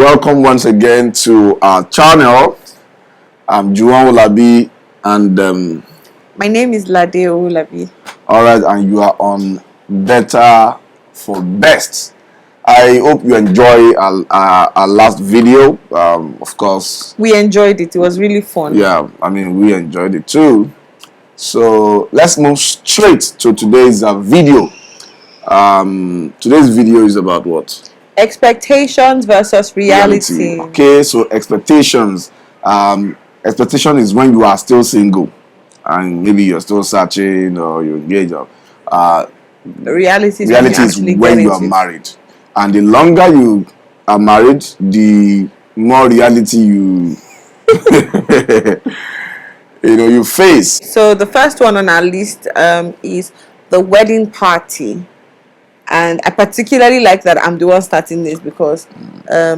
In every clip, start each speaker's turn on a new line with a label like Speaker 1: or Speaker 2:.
Speaker 1: welcome once again to our channel. I'm Juwan Olabi, and
Speaker 2: my name is Lade Olabi.
Speaker 1: All right, and you are on Better for Best. I hope you enjoy our last video. Of course,
Speaker 2: we enjoyed it. It was really fun.
Speaker 1: Yeah, I mean, we enjoyed it too. So let's move straight to today's video. Today's video is about what?
Speaker 2: Expectations versus reality.
Speaker 1: Okay, so expectations. Expectation is when you are still single and maybe you're still searching or you're engaged.
Speaker 2: Reality
Speaker 1: is when you are married. And the longer you are married, the more reality you you face.
Speaker 2: So the first one on our list is the wedding party. And I particularly like that I'm the one starting this because a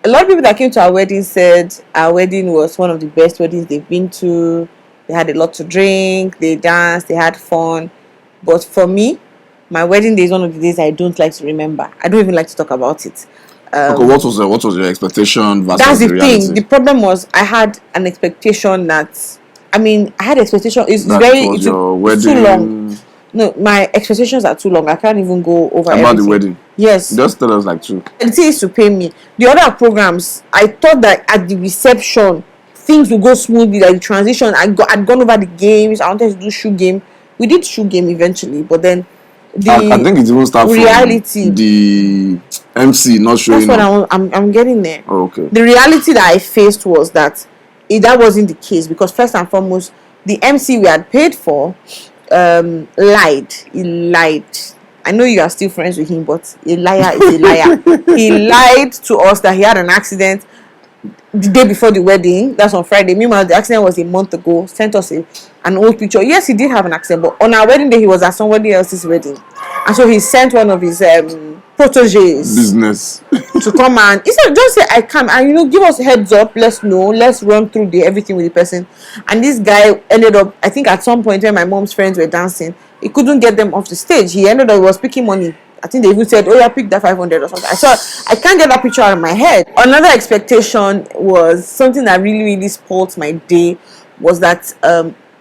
Speaker 2: lot of people that came to our wedding said our wedding was one of the best weddings they've been to. They had a lot to drink, they danced, they had fun. But for me, my wedding day is one of the days I don't like to remember. I don't even like to talk about it.
Speaker 1: Okay, what was your expectation versus
Speaker 2: that's the
Speaker 1: reality?
Speaker 2: thing. The problem was I had an expectation that I had expectation. It's too long. No, my expectations are too long. I can't even go over
Speaker 1: about
Speaker 2: everything.
Speaker 1: The wedding.
Speaker 2: Yes.
Speaker 1: Just tell us like two.
Speaker 2: The thing is to pay me. The other programs, I thought that at the reception things would go smoothly, like the transition. I'd gone over the games. I wanted to do shoe game. We did shoe game eventually, but then
Speaker 1: I think it even started
Speaker 2: reality
Speaker 1: from the MC not showing.
Speaker 2: That's what I'm getting there.
Speaker 1: Oh, okay.
Speaker 2: The reality that I faced was that that wasn't the case because first and foremost, the MC we had paid for lied. He lied. I know you are still friends with him, but a liar is a liar. He lied to us that he had an accident the day before the wedding. That's on Friday. Meanwhile, the accident was a month ago. Sent us an old picture. Yes, he did have an accident, but on our wedding day, he was at somebody else's wedding, and so he sent one of his proteges
Speaker 1: business
Speaker 2: to come and he said, "Just say I come and give us a heads up. Let's know. Let's run through everything with the person." And this guy ended up, I think, at some point when my mom's friends were dancing, he couldn't get them off the stage. He ended up he was picking money. I think they even said, "Oh yeah, pick that 500 or something." I can't get that picture out of my head. Another expectation was something that really, really spoiled my day. Was that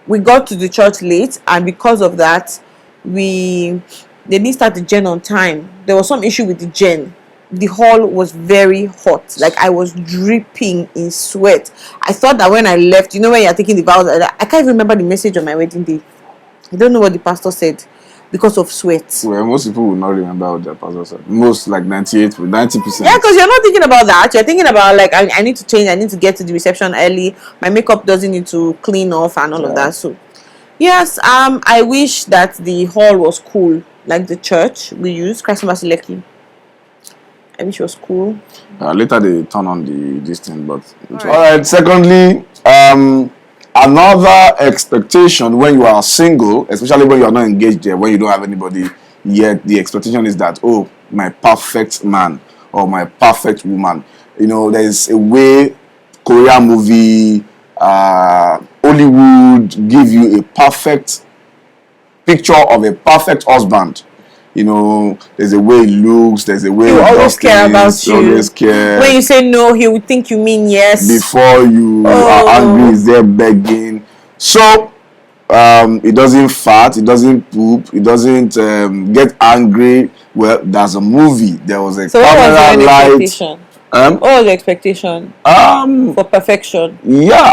Speaker 2: we got to the church late, and because of that, they didn't start the gen on time. There was some issue with the gen. The hall was very hot. Like I was dripping in sweat. I thought that when I left, when you're taking the vows, I can't even remember the message on my wedding day. I don't know what the pastor said because of sweat.
Speaker 1: Well, most people will not remember what their pastor said. Most, like 90%.
Speaker 2: Yeah, because you're not thinking about that. You're thinking about like I need to change. I need to get to the reception early. My makeup doesn't need to clean off and all of that. So, yes, I wish that the hall was cool, like the church we use, Christ Mercy Lekki. I wish it was cool.
Speaker 1: Later they turn on this thing, but all right. Secondly, another expectation when you are single, especially when you are not engaged there, when you don't have anybody yet, the expectation is that, oh, my perfect man or my perfect woman. There's a way Korean movie, Hollywood give you a perfect picture of a perfect husband. There's a way he looks, there's a way
Speaker 2: he will always care about you.
Speaker 1: Always care.
Speaker 2: When you say no, he will think you mean yes.
Speaker 1: Before you are angry, he's there begging. So it doesn't fart, it doesn't poop, it doesn't get angry. Well, there's a movie. There was a camera light.
Speaker 2: What was the expectation? For perfection.
Speaker 1: Yeah,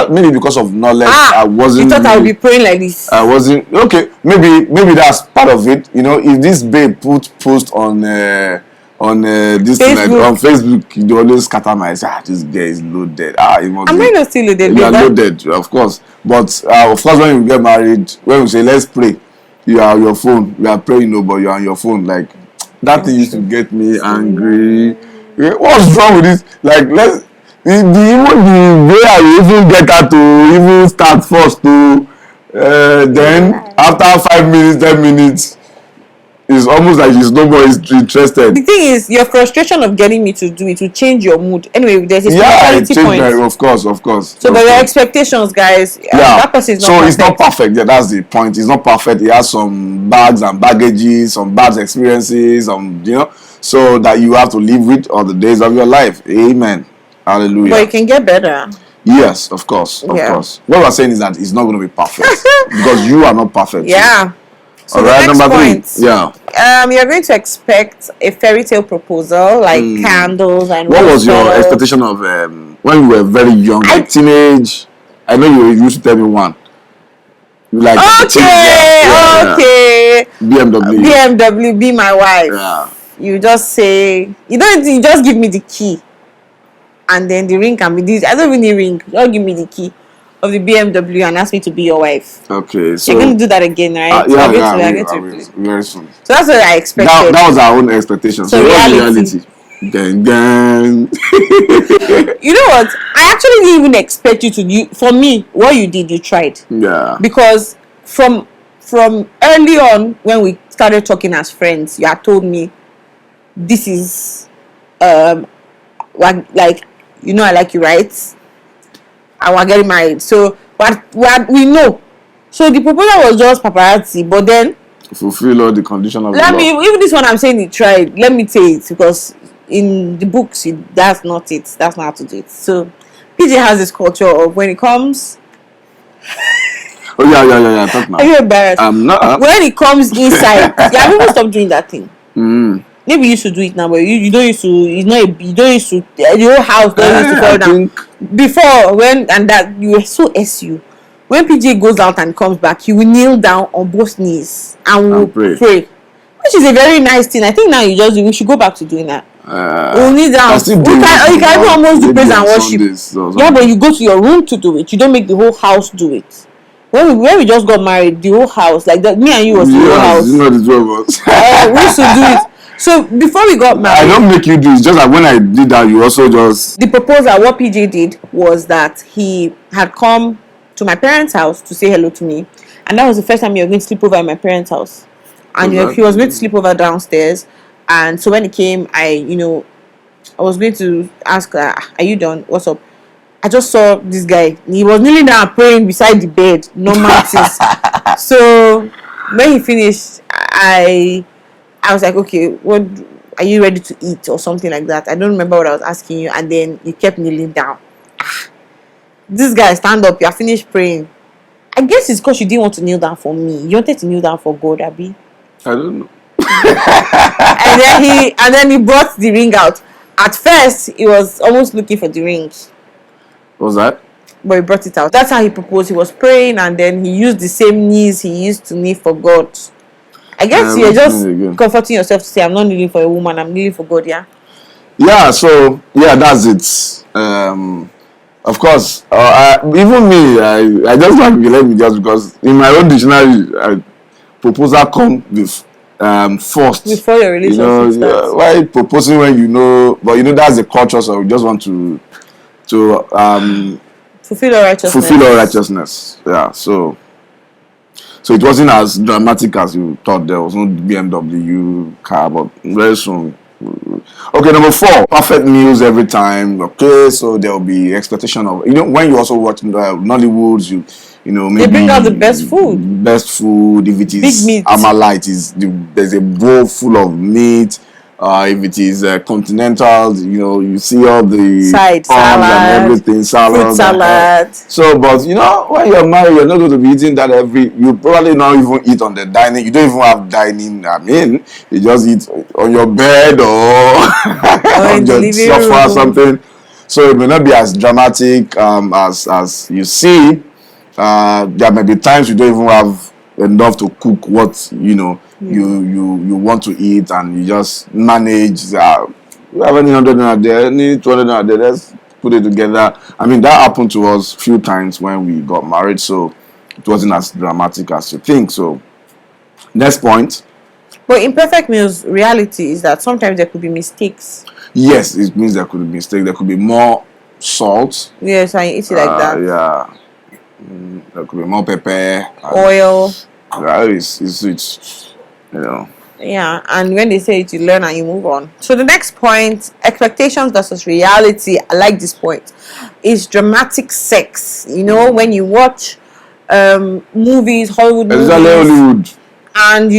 Speaker 1: maybe because of knowledge, I wasn't.
Speaker 2: You thought I would be praying like this?
Speaker 1: I wasn't. Okay, maybe that's part of it. If this babe post on this thing, like, on Facebook, you always scatter my head. This guy is loaded.
Speaker 2: Am I not still loaded?
Speaker 1: You are loaded, of course. But of course, when you get married, when we say let's pray, you are on your phone. We are praying, but you are on your phone. Like that thing used to get me angry. What's wrong with this? Like, the way I even get her to even start first to then after 5 minutes, 10 minutes, it's almost like she's nobody's interested.
Speaker 2: The thing is, your frustration of getting me to do it will change your mood. Anyway, there's a spirituality point.
Speaker 1: Of course.
Speaker 2: So, but your expectations, guys, that person is not perfect.
Speaker 1: So it's not perfect. Yeah, that's the point. It's not perfect. He has some bags and baggages, some bad experiences, so that you have to live with all the days of your life. Amen. Hallelujah.
Speaker 2: But it can get better.
Speaker 1: Yes, of course, of
Speaker 2: Yeah.
Speaker 1: course. What we're saying is that it's not going to be perfect because you are not perfect. too.
Speaker 2: Yeah. So
Speaker 1: All
Speaker 2: the
Speaker 1: right,
Speaker 2: next
Speaker 1: number
Speaker 2: point,
Speaker 1: 3. Yeah.
Speaker 2: you're going to expect a fairy tale proposal, like candles and
Speaker 1: What was your
Speaker 2: rose petals.
Speaker 1: expectation of when you were very young, like teenage? I know you used to tell me one. You like
Speaker 2: Okay.
Speaker 1: BMW.
Speaker 2: BMW, be my wife.
Speaker 1: Yeah.
Speaker 2: You just say, you just give me the key. And then the ring can be this. I don't even need ring. Just give me the key of the BMW and ask me to be your wife.
Speaker 1: Okay, so
Speaker 2: You're going to do that again, right?
Speaker 1: yeah,
Speaker 2: We're
Speaker 1: I
Speaker 2: going
Speaker 1: will,
Speaker 2: to
Speaker 1: I will, very soon.
Speaker 2: So that's what I expected.
Speaker 1: That was our own expectation.
Speaker 2: So
Speaker 1: what's
Speaker 2: reality.
Speaker 1: Gang.
Speaker 2: You know what? I actually didn't even expect you to do. For me, what you did, you tried.
Speaker 1: Yeah.
Speaker 2: Because from early on, when we started talking as friends, you had told me this is like, you know, I like you, right? And we're getting married. So what we know. So the proposal was just paparazzi, but then
Speaker 1: Fulfill all the condition of
Speaker 2: let
Speaker 1: the
Speaker 2: me,
Speaker 1: law.
Speaker 2: even this one I'm saying he tried, let me say it, because in the books that's not it. That's not how to do it. So PJ has this culture of when it comes.
Speaker 1: Oh yeah. Talk now.
Speaker 2: Are you embarrassed?
Speaker 1: I'm not.
Speaker 2: When it comes inside, yeah, people stop doing that thing.
Speaker 1: Mm.
Speaker 2: Maybe you should do it now, but you don't used to. It's not. You don't used to. The whole house don't used to fall down. Before when and that you were so SU. When PJ goes out and comes back, he will kneel down on both knees and will pray, which is a very nice thing. I think now we should go back to doing that. We'll kneel down. You can even almost do praise and worship. Yeah, but you go to your room to do it. You don't make the whole house do it. When we just got married, the whole house, like that, me and you was the whole house.
Speaker 1: You know the two of us.
Speaker 2: We used to do it. So before we got married,
Speaker 1: I don't make you do it. Just like when I did that, you also just.
Speaker 2: The proposal, what PJ did was that he had come to my parents' house to say hello to me, and that was the first time he was going to sleep over at my parents' house. And he was going to sleep over downstairs. And so when he came, I was going to ask, "Are you done? What's up?" I just saw this guy. He was kneeling down praying beside the bed. Normal things. So when he finished, I was like, okay, what are you ready to eat or something like that? I don't remember what I was asking you. And then you kept kneeling down. This guy, stand up. You are finished praying. I guess it's because you didn't want to kneel down for me. You wanted to kneel down for God, Abi.
Speaker 1: I don't know.
Speaker 2: and then he brought the ring out. At first, he was almost looking for the ring.
Speaker 1: What was that?
Speaker 2: But he brought it out. That's how he proposed. He was praying, and then he used the same knees he used to kneel for God. I guess you're just comforting yourself to say, I'm not kneeling for a woman, I'm kneeling for God, yeah?
Speaker 1: Yeah, so, yeah, that's it. Of course, even me, I just like to let me just because in my own dictionary, proposal come with first.
Speaker 2: Before your relationship starts.
Speaker 1: Why proposing when you know, but that's the culture, so we just want to
Speaker 2: fulfill all righteousness.
Speaker 1: Yeah, so it wasn't as dramatic as you thought. There was no BMW car, but very soon. Okay, number 4, perfect meals every time. Okay, so there will be expectation of when you also watch Nollywoods, maybe
Speaker 2: they bring out the best food.
Speaker 1: If it is Amala, there's a bowl full of meat. If it is continental, you see all the
Speaker 2: side salad
Speaker 1: and everything,
Speaker 2: fruit salad.
Speaker 1: So, but when you're married, you're not going to be eating that you probably not even eat on the dining. You don't even have dining. I mean, you just eat on your bed or on your sofa or something. So it may not be as dramatic as you see. There may be times you don't even have enough to cook what you want to eat, and you just manage. You have any 100 naira there, any 200 naira there, let's put it together. I mean, that happened to us a few times when we got married, so it wasn't as dramatic as you think. So next point.
Speaker 2: But in perfect meals, reality is that sometimes there could be mistakes.
Speaker 1: Yes, it means there could be mistakes. There could be more salt.
Speaker 2: Yes, and you eat it like that.
Speaker 1: Yeah. There could be more pepper.
Speaker 2: Oil.
Speaker 1: It's
Speaker 2: Yeah, and when they say it, you learn and you move on. So the next point, expectations versus reality. I like this point. Is dramatic sex. When you watch movies, Hollywood movies.
Speaker 1: Hollywood.
Speaker 2: And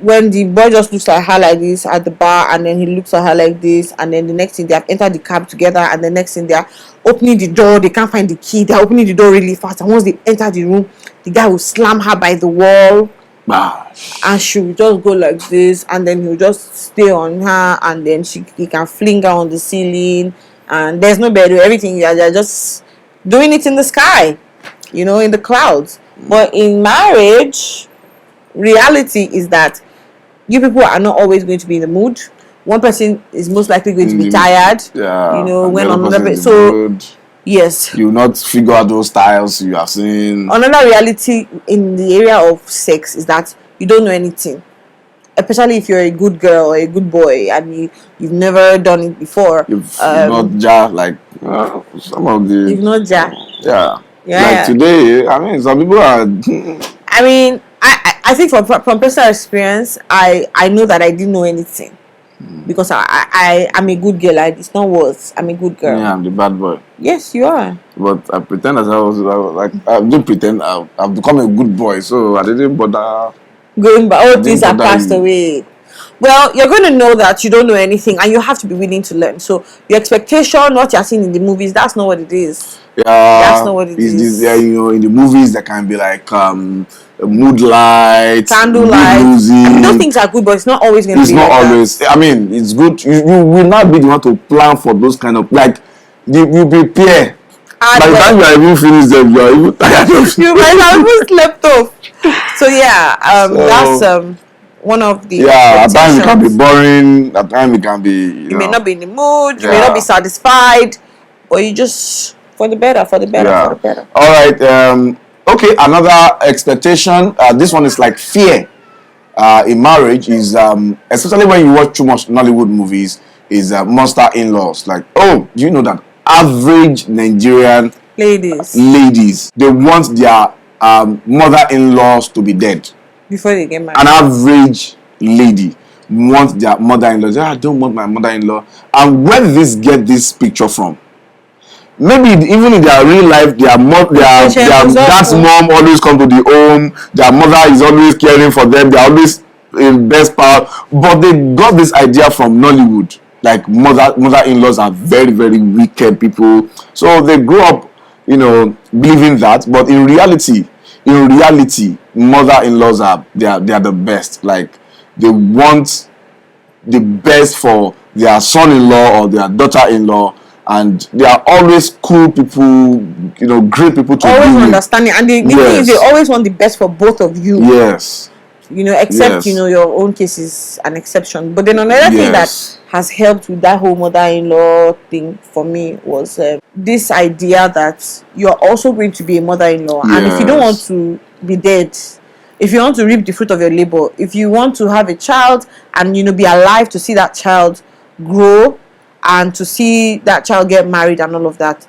Speaker 2: when the boy just looks at her like this at the bar, and then he looks at her like this, and then the next thing they have entered the cab together, and the next thing they are opening the door, they can't find the key, they're opening the door really fast, and once they enter the room, the guy will slam her by the wall, and she will just go like this, and then he'll just stay on her, and then he can fling her on the ceiling, and there's no bed, everything, they're just doing it in the sky, in the clouds. But in marriage, reality is that you people are not always going to be in the mood. One person is most likely going to be tired. When another person. So yes,
Speaker 1: you will not figure out those styles you have seen.
Speaker 2: Another reality in the area of sex is that you don't know anything, especially if you're a good girl or a good boy and you've never done it before.
Speaker 1: You've not like some of the.
Speaker 2: You've not
Speaker 1: Yeah. Like today, I mean, some people are.
Speaker 2: I mean, I think from personal experience, I know that I didn't know anything because I'm a good girl. It's not worse. I'm a good girl.
Speaker 1: Yeah, I'm the bad boy.
Speaker 2: Yes, you are.
Speaker 1: But I pretend as I was like I don't pretend. I've become a good boy, so I didn't bother.
Speaker 2: Going back, all things are passed away. Well, you're going to know that you don't know anything, and you have to be willing to learn. So your expectation, what you're seeing in the movies, that's not what it is.
Speaker 1: Yeah,
Speaker 2: that's not what it is.
Speaker 1: In the movies there can be like mood light,
Speaker 2: candlelight. Those things are good, but it's not always going to be.
Speaker 1: It's not always. I mean, it's good. You will not be the one to plan for those kind of you prepare. By the time you are even finished them, you are even tired of.
Speaker 2: You might have even slept off. So yeah, that's one of the.
Speaker 1: Yeah, at times it can be boring. At times it can be. You
Speaker 2: may not be in the mood. You may not be satisfied, or you just for the better. For the better.
Speaker 1: All right. Okay. Another expectation. This one is like fear. In marriage is especially when you watch too much Nollywood movies, is monster in-laws. Like, do you know that average Nigerian ladies they want their mother-in-laws to be dead
Speaker 2: before they get married?
Speaker 1: An average lady wants their mother-in-law. I don't want my mother-in-law. And where did this get this picture from? Maybe even in their real life, their dad's mom always come to the home. Their mother is always caring for them. They are always in best part. But they got this idea from Nollywood. Like mother-in-laws are very, very wicked people. So they grew up, believing that. But in reality, mother-in-laws they are the best. Like they want the best for their son-in-law or their daughter-in-law. And they are always cool people, great people to
Speaker 2: always understanding. And the thing is, they always want the best for both of you.
Speaker 1: Yes.
Speaker 2: Except your own case is an exception. But then another thing that has helped with that whole mother-in-law thing for me was this idea that you're also going to be a mother-in-law, and if you don't want to be dead, if you want to reap the fruit of your labor, if you want to have a child and be alive to see that child grow and to see that child get married and all of that,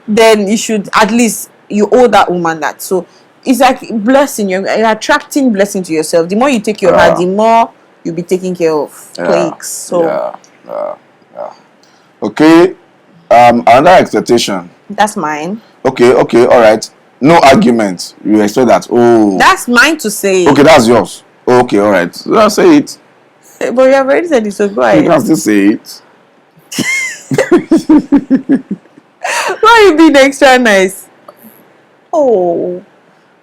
Speaker 2: then you should at least you owe that woman that. So it's like blessing. You're attracting blessing to yourself. The more you take care of her, the more you'll be taking care of plagues. So
Speaker 1: okay. Another expectation.
Speaker 2: That's mine.
Speaker 1: Okay, all right. No argument. You expect that. Oh,
Speaker 2: that's mine to say.
Speaker 1: Okay, that's yours. Okay, all right. So I'll say it.
Speaker 2: But you have already said it, so go ahead.
Speaker 1: You can still say it.
Speaker 2: Why are you being extra nice? Oh,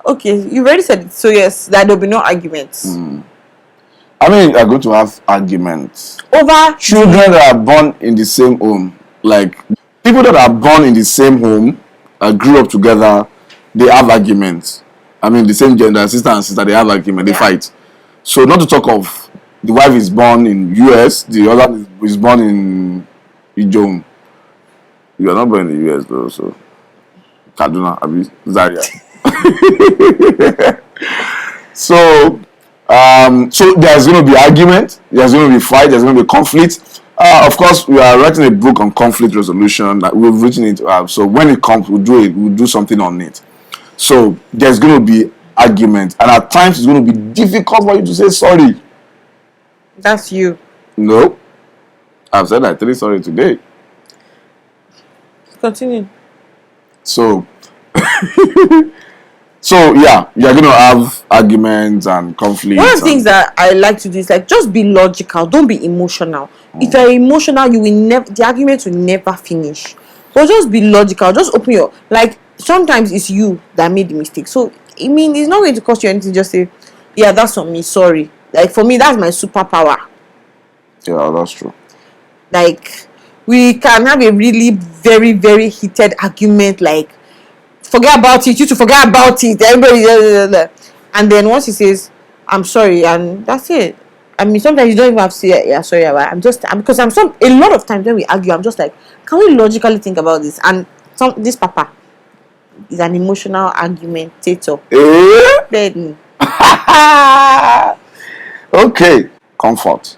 Speaker 2: okay. You've already said it, so yes, that there'll be no arguments.
Speaker 1: I mean, you're going to have arguments
Speaker 2: over
Speaker 1: children that are born in the same home. Like people that are born in the same home, grew up together, they have arguments. I mean, the same gender, sister and sister, they have arguments. They fight. So not to talk of the wife is born in US, the other is born in Ijom. You are not born in the US though, so Kaduna, Zaria. So there's going to be argument, there's going to be fight, there's going to be conflict. Of course, we are writing a book on conflict resolution. We've written it. So when it comes, we'll do something on it. So there's going to be argument, and at times it's going to be difficult for you to say sorry.
Speaker 2: That's you.
Speaker 1: No, I've said like 3 sorry today.
Speaker 2: Continue.
Speaker 1: So So yeah, you're gonna have arguments and conflicts.
Speaker 2: One of the things that I like to do is like just be logical. Don't be emotional. If you're emotional, you will never. The argument will never finish. But just be logical. Just open your like. Sometimes it's you that made the mistake. So I mean, it's not going to cost you anything. Just say, yeah, that's on me. Sorry. Like for me, that's my superpower.
Speaker 1: Yeah, that's true.
Speaker 2: Like we can have a really very very heated argument. Like forget about it. You to forget about it. Everybody, and then once he says, "I'm sorry," and that's it. I mean, sometimes you don't even have to say, "Yeah, sorry." Because I'm a lot of times when we argue, I'm just like, can we logically think about this? And this papa is an emotional argumentator. Then
Speaker 1: Okay, comfort.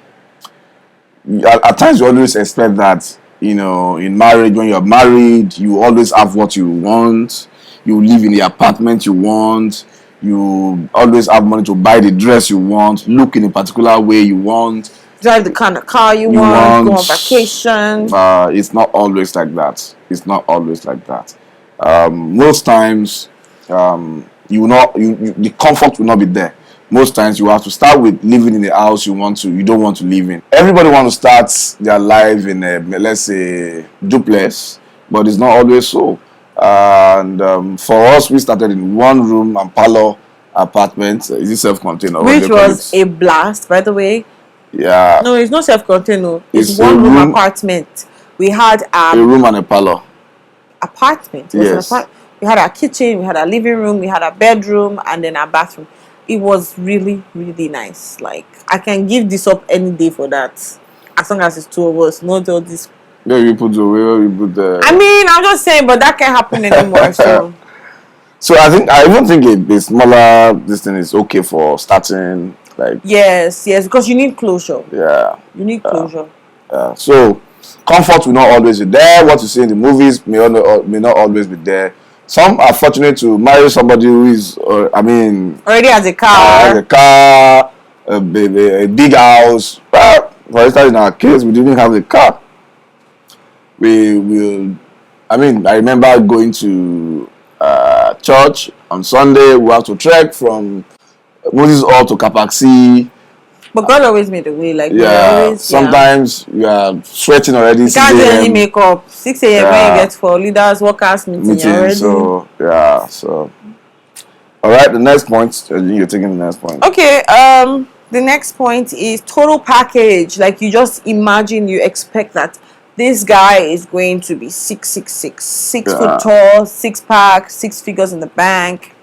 Speaker 1: At times you always expect that, in marriage, when you're married, you always have what you want. You live in the apartment you want. You always have money to buy the dress you want, look in a particular way you want,
Speaker 2: drive the kind of car you want, go on vacation.
Speaker 1: It's not always like that. It's not always like that. Most times, the comfort will not be there. Most times you have to start with living in the house you don't want to live in. Everybody wants to start their life in a, let's say, duplex, but it's not always so. And for us, we started in one room and parlor apartment. Is it self-contained?
Speaker 2: Which was a blast, by the way.
Speaker 1: Yeah.
Speaker 2: No, it's not self-contained. No. It's one room apartment. We had
Speaker 1: a room and a parlor.
Speaker 2: Apartment.
Speaker 1: Yes.
Speaker 2: We had our kitchen, we had our living room, we had our bedroom, and then our bathroom. It was really, really nice. Like I can give this up any day for that, as long as it's two of us. Not all this.
Speaker 1: Yeah, we put the.
Speaker 2: I mean, I'm just saying, but that can't happen anymore.
Speaker 1: So I even think a smaller this thing is okay for starting. Like
Speaker 2: yes, because you need closure.
Speaker 1: Yeah,
Speaker 2: you need closure.
Speaker 1: So comfort will not always be there. What you see in the movies may not always be there. Some are fortunate to marry somebody who is,
Speaker 2: already has a car,
Speaker 1: a big house. But for instance, in our case, we didn't have a car. I remember going to church on Sunday. We have to trek from Moses Hall to Kapaksi.
Speaker 2: But God always made a way. Like
Speaker 1: sometimes you are sweating already.
Speaker 2: You can't do any makeup. 6 a.m. when you get for leaders, workers meeting already.
Speaker 1: So all right. The next point. You're taking the next point.
Speaker 2: Okay. The next point is total package. Like you just imagine, you expect that this guy is going to be 6'6", 6 foot tall, 6-pack, 6 figures in the bank.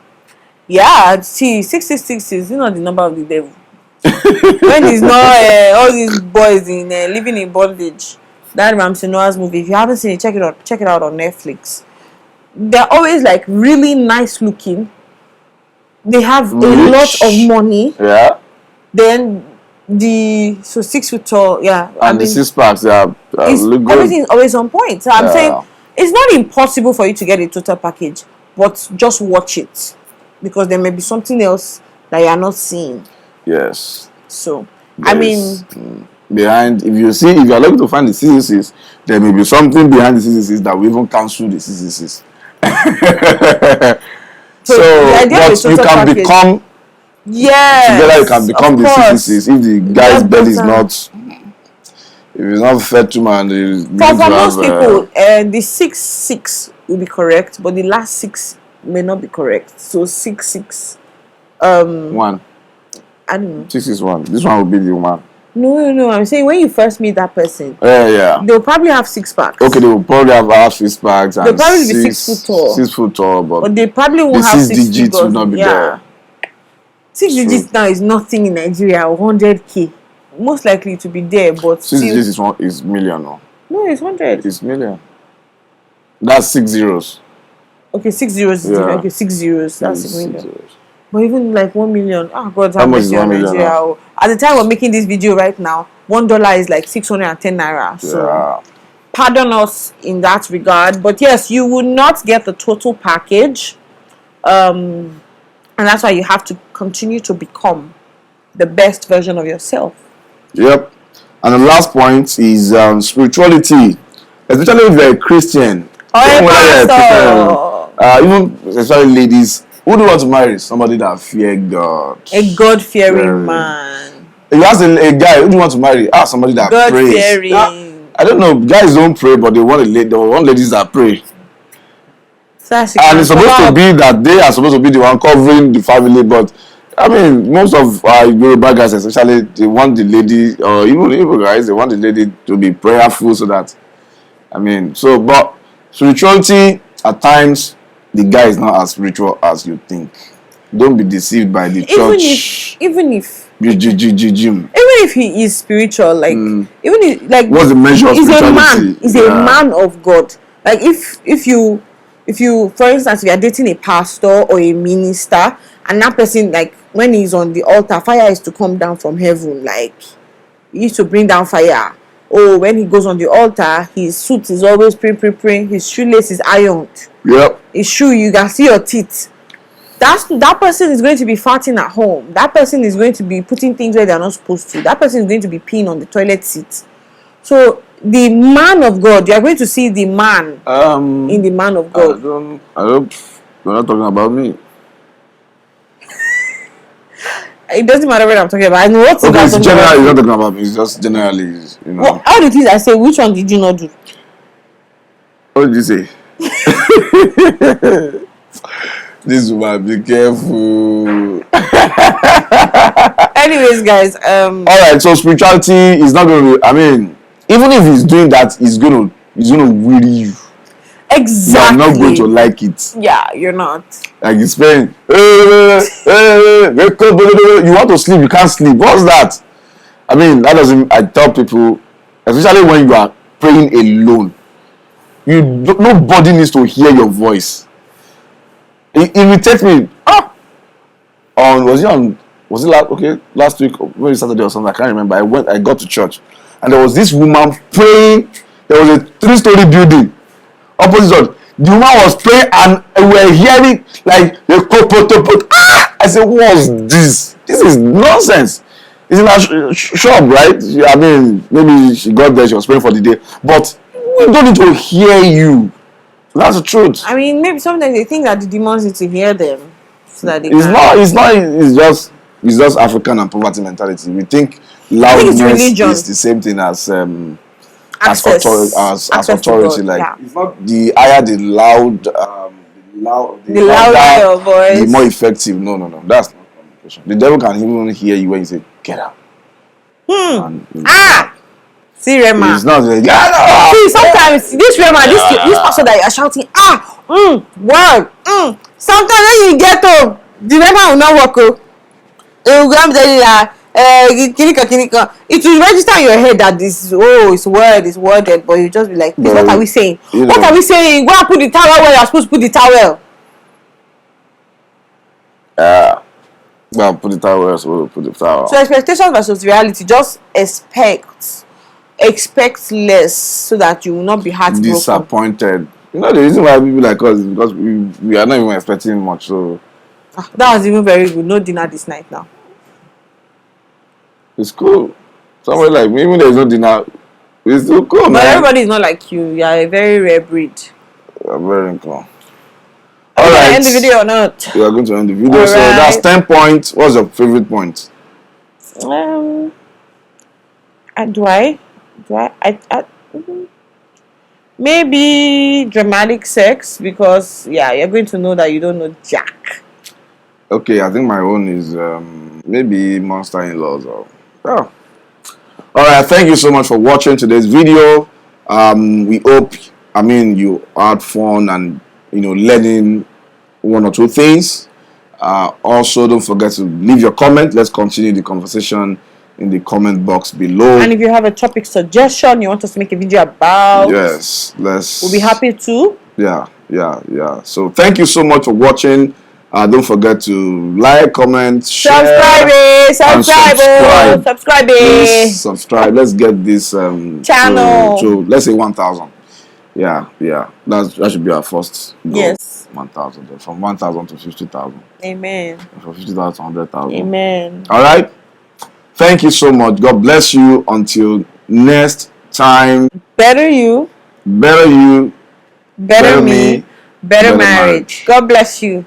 Speaker 2: Yeah. See, 6'6" is not the number of the devil. When it's not all these boys in living in bondage. That Ramsey Noah's movie. If you haven't seen it, check it out on Netflix. They're always like really nice looking. They have a lot of money.
Speaker 1: Yeah.
Speaker 2: Then 6 foot tall, yeah.
Speaker 1: And the 6-packs, look good.
Speaker 2: Everything is always on point. So I'm saying it's not impossible for you to get a total package, but just watch it because there may be something else that you are not seeing.
Speaker 1: Yes.
Speaker 2: So
Speaker 1: behind, if you are looking to find the CCCs, there may be something behind the CCCs that will even cancel the CCCs. But you can become.
Speaker 2: Yes.
Speaker 1: Together you can become the CCCs if the guy's belly is not. If it's not fed to man,
Speaker 2: for most people, the 6'6" will be correct, but the last 6 may not be correct. So 6'6".
Speaker 1: 1.
Speaker 2: I don't know.
Speaker 1: 6'1". This one will be the one.
Speaker 2: No. I'm saying when you first meet that person,
Speaker 1: they'll
Speaker 2: probably have 6-packs.
Speaker 1: Okay, they will probably have 6-packs.
Speaker 2: They'll probably be 6 foot tall.
Speaker 1: 6 foot tall, but
Speaker 2: they probably won't have 6
Speaker 1: digits will not be there.
Speaker 2: 6 digits now is nothing in Nigeria. 100K, most likely to be there, but
Speaker 1: 6 digits is million.
Speaker 2: No, it's 100.
Speaker 1: It's million. That's 6 zeros.
Speaker 2: Okay, 6 zeros is different. Okay, 6 zeros. That's a million. 6 zeros. But even like 1 million, God,
Speaker 1: how much is 1 million? Nigeria.
Speaker 2: At the time we're making this video right now, $1 is like 610 naira. So pardon us in that regard. But yes, you will not get the total package. And that's why you have to continue to become the best version of yourself.
Speaker 1: Yep. And the last point is spirituality. Especially if you're a Christian.
Speaker 2: Or a pastor.
Speaker 1: even especially ladies, who do you want to marry? Somebody that fear God.
Speaker 2: A God-fearing
Speaker 1: Fearing.
Speaker 2: man.
Speaker 1: If you ask a guy, who do you want to marry? Somebody that prays.
Speaker 2: God-fearing.
Speaker 1: Yeah, I don't know. Guys don't pray, but they want ladies that pray.
Speaker 2: So
Speaker 1: And it's supposed to be that they are supposed to be the one covering the family, but I mean, most of Yoruba guys, especially, they want the lady, or even guys, they want the lady to be prayerful, so that, I mean, but spirituality at times, the guy is not as spiritual as you think. Don't be deceived by the church.
Speaker 2: Even if
Speaker 1: Gym.
Speaker 2: even if he is spiritual, like even if, like,
Speaker 1: What's the measure of spirituality?
Speaker 2: He's a man of God. Like if you for instance, if you are dating a pastor or a minister, and that person, like, when he's on the altar, fire is to come down from heaven. Like, he used to bring down fire. Oh, when he goes on the altar, his suit is always praying. His shoelace is ironed.
Speaker 1: Yep.
Speaker 2: His shoe, you can see your teeth. That person is going to be farting at home. That person is going to be putting things where they're not supposed to. That person is going to be peeing on the toilet seat. So the man of God, you are going to see the man in the man of God.
Speaker 1: I don't. You're not talking about me.
Speaker 2: It doesn't matter what I'm talking about. I know what.
Speaker 1: Okay, it's generally. You're not talking about me. It's just generally, you know.
Speaker 2: Well, all the things I say, which one did you not do?
Speaker 1: What did you say? This woman, be careful.
Speaker 2: Anyways, guys.
Speaker 1: All right. So spirituality is not going to. I mean, even if he's doing that, he's going to weary you.
Speaker 2: Exactly.
Speaker 1: You're not going to like it.
Speaker 2: Yeah, you're not.
Speaker 1: Like he's playing. You want to sleep, you can't sleep. What's that? I mean, that doesn't. I tell people, especially when you are praying alone, nobody needs to hear your voice. It irritates me. Was it last week, maybe Saturday or something, I can't remember. I got to church, and there was this woman praying. There was a 3-story building opposite us. The woman was praying, and we were hearing like the put. I said, what's this? This is nonsense. It's in a shop, right? I mean, maybe she got there, she was praying for the day, but we don't need to hear you. That's the truth.
Speaker 2: I mean, maybe sometimes they think that the demons need to hear them, so that they
Speaker 1: It's just African and poverty mentality. We think loudness is the same thing as authority. Like, yeah. It's not the higher the louder
Speaker 2: your voice,
Speaker 1: the more effective. No. That's not communication. The devil can even hear you when you say, "Get out."
Speaker 2: See, Rema.
Speaker 1: It's not like,
Speaker 2: see, sometimes this Rema, this person that you are shouting, word, sometimes when you get home, the Rema will not work. It will go and tell you that it will register in your head that this it's worded, but you just be like, what are we saying? What are we saying? Go and put the towel where you're supposed to put the towel.
Speaker 1: Well, put the towel where you're supposed to put the towel.
Speaker 2: So expectations versus reality, just expect less so that you will not be heartbroken.
Speaker 1: Disappointed. You know the reason why people like us is because we are not even expecting much. So
Speaker 2: that was even very good. No dinner this night now.
Speaker 1: It's cool. Somewhere like me, even there is no dinner, it's still cool,
Speaker 2: but
Speaker 1: man.
Speaker 2: Everybody is not like you. You are a very rare breed.
Speaker 1: You're very cool.
Speaker 2: All right. End the video or not?
Speaker 1: We are going to end the video.
Speaker 2: All
Speaker 1: so that's 10 points. What's your favorite point?
Speaker 2: Maybe dramatic sex, because you're going to know that you don't know jack.
Speaker 1: Okay, I think my own is maybe monster in-laws. All right, thank you so much for watching today's video. We hope you had fun and learning one or two things. Also, don't forget to leave your comment. Let's continue the conversation in the comment box below.
Speaker 2: And if you have a topic suggestion you want us to make a video about,
Speaker 1: yes,
Speaker 2: we'll be happy to.
Speaker 1: Yeah. So thank you so much for watching. Don't forget to like, comment, share,
Speaker 2: subscribe.
Speaker 1: Please subscribe. Let's get this
Speaker 2: channel
Speaker 1: to let's say 1,000. Yeah. That should be our first goal.
Speaker 2: Yes.
Speaker 1: 1,000. From 1,000 to 50,000.
Speaker 2: Amen.
Speaker 1: From 50,000 to 100,000.
Speaker 2: Amen.
Speaker 1: All right. Thank you so much. God bless you. Until next time.
Speaker 2: Better you.
Speaker 1: Better you.
Speaker 2: Better me. better marriage. God bless you.